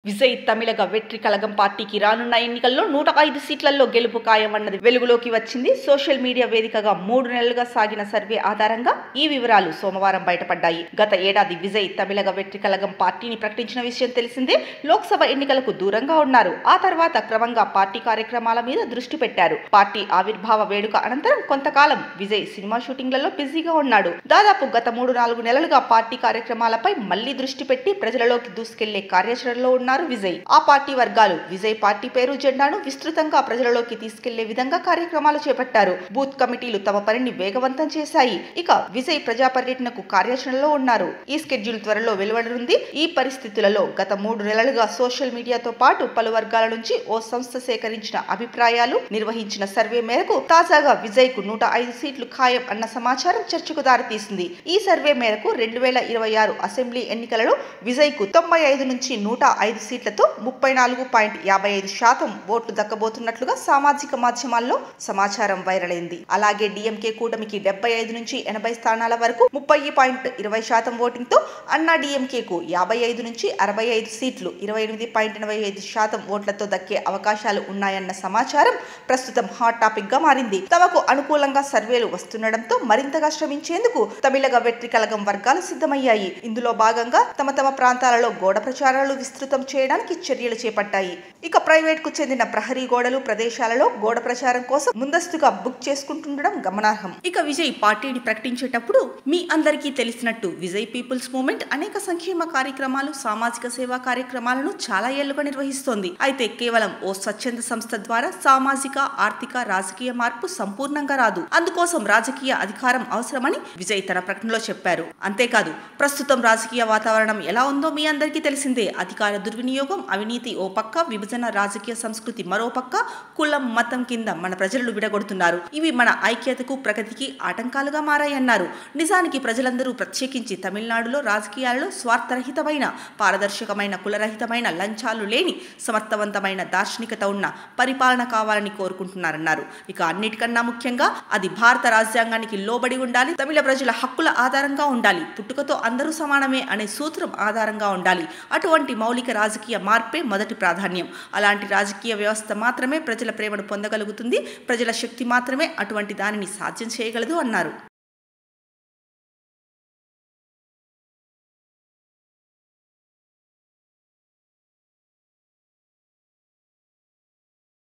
విజయ్ తమిళగ వెట్రి కళగం పార్టీకి రానున్న ఎన్నికల్లో 105 సీట్లలో గెలుపు ఖాయమన్నది వెలుగులోకి వచ్చింది. సోషల్ మీడియా వేదికగా 3 నెలలుగా సాగిన సర్వే ఆధారంగా ఈ వివరాలు సోమవారం బయటపడ్డాయి. గత ఏడాది విజయ్ తమిళగ వెట్రి కళగం పార్టీని ప్రకటించిన విషయం తెలిసిందే. లోక్సభ ఎన్నికలకు దూరంగా ఉన్నారు. ఆ తర్వాత క్రమంగా పార్టీ కార్యక్రమాల మీద దృష్టి పెట్టారు. పార్టీ ఆవిర్భావ వేడుక అనంతరం కొంతకాలం విజయ్ సినిమా షూటింగ్లలో బిజీగా ఉన్నాడు. దాదాపు గత 3-4 నెలలుగా పార్టీ కార్యక్రమాలపై మళ్లీ దృష్టి పెట్టి ప్రజలలోకి దూసుకెళ్లే కార్యాచరణలో విజయ్. ఆ పార్టీ వర్గాలు విజయ్ పార్టీ పేరు జెండాను విస్తృతంగా ప్రజలలోకి తీసుకెళ్లే విధంగా కార్యక్రమాలు చేపట్టారు. బూత్ కమిటీలు తమ పనిని వేగవంతం చేశాయి. ఇక విజయ్ ప్రజా పర్యటనకు కార్యాచరణలో ఉన్నారు. ఈ స్కెడ్యూల్ త్వరలో వెలువడనుంది. ఈ పరిస్థితులలో గత 3 నెలలుగా సోషల్ మీడియాతో పాటు పలు వర్గాల నుంచి ఓ సంస్థ సేకరించిన అభిప్రాయాలు, నిర్వహించిన సర్వే మేరకు తాజాగా విజయ్ కు 105 సీట్లు ఖాయం అన్న సమాచారం చర్చకు దారితీసింది. ఈ సర్వే మేరకు 2026 అసెంబ్లీ ఎన్నికలలో విజయ్ కు 95 నుంచి 105 సీట్లతో 34.55% ఓట్లు దక్కబోతున్నట్లుగా సామాజిక మాధ్యమాల్లో సమాచారం వైరల్ అయింది. అలాగే డిఎంకే కూటమికి 75 నుంచి 80 స్థానాల వరకు 30.20% ఓటింగ్ తో, అన్నా డిఎంకేకు 55 నుంచి 65 సీట్లు 28.85% ఓట్లతో దక్కే అవకాశాలు ఉన్నాయన్న సమాచారం ప్రస్తుతం హాట్ టాపిక్ గా మారింది. తమకు అనుకూలంగా సర్వేలు వస్తుండటంతో మరింతగా శ్రమించేందుకు తమిళగ వెట్రి కళగం వర్గాలు సిద్ధమయ్యాయి. ఇందులో భాగంగా తమ ప్రాంతాలలో గోడ ప్రచారాలు విస్తృతం చేయడానికి చర్యలు చేపట్టాయి. ఇక ప్రైవేట్ కు చెందిన ప్రహరీ గోడలు ప్రదేశాలలో గోడ ప్రచారం కోసం ముందస్తుగా బుక్ చేసుకుంటుండడం గమనార్హం. ఇక విజయ్ పార్టీని ప్రకటించేటప్పుడు మీ అందరికీ తెలిసినట్టు విజయ్ పీపుల్స్ మూవ్మెంట్ అనేక సంక్షేమ కార్యక్రమాలు, సామాజిక సేవా కార్యక్రమాలను చాలా ఏళ్లుగా నిర్వహిస్తోంది. అయితే కేవలం ఓ స్వచ్ఛంద సంస్థ ద్వారా సామాజిక, ఆర్థిక, రాజకీయ మార్పు సంపూర్ణంగా రాదు. అందుకోసం రాజకీయ అధికారం అవసరమని విజయ్ తన ప్రకటనలో చెప్పారు. అంతేకాదు, ప్రస్తుతం రాజకీయ వాతావరణం ఎలా ఉందో మీ అందరికీ తెలిసిందే. అధికార దుర్వినియోగం, అవినీతి ఓ పక్క, విభజన రాజకీయ సంస్కృతి మరో పక్క, కులం, మతం కింద మన ప్రజలను విడగొడుతున్నారు. ఇవి మన ఐక్యతకు, ప్రగతికి ఆటంకాలుగా మారాయన్నారు. నిజానికి ప్రజలందరూ, ప్రత్యేకించి తమిళనాడులో రాజకీయాలలో స్వార్థరహితమైన, పారదర్శకమైన, కులరహితమైన, లంచాలు లేని, సమర్థవంతమైన, దార్శనికత ఉన్న పరిపాలన కావాలని కోరుకుంటున్నారన్నారు. ఇక అన్నిటికన్నా ముఖ్యంగా అది భారత రాజ్యాంగానికి లోబడి ఉండాలి, తమిళ ప్రజల హక్కుల ఆధారంగా ఉండాలి, పుట్టుకతో అందరూ సమానమే అనే సూత్రం ఆధారంగా ఉండాలి. అటువంటి మౌలిక రాజకీయ మార్పే మొదటి ప్రాధాన్యం. అలాంటి రాజకీయ వ్యవస్థ మాత్రమే ప్రజల ప్రేమను పొందగలుగుతుంది. ప్రజల శక్తి మాత్రమే అటువంటి దానిని సాధ్యం చేయగలదు అన్నారు.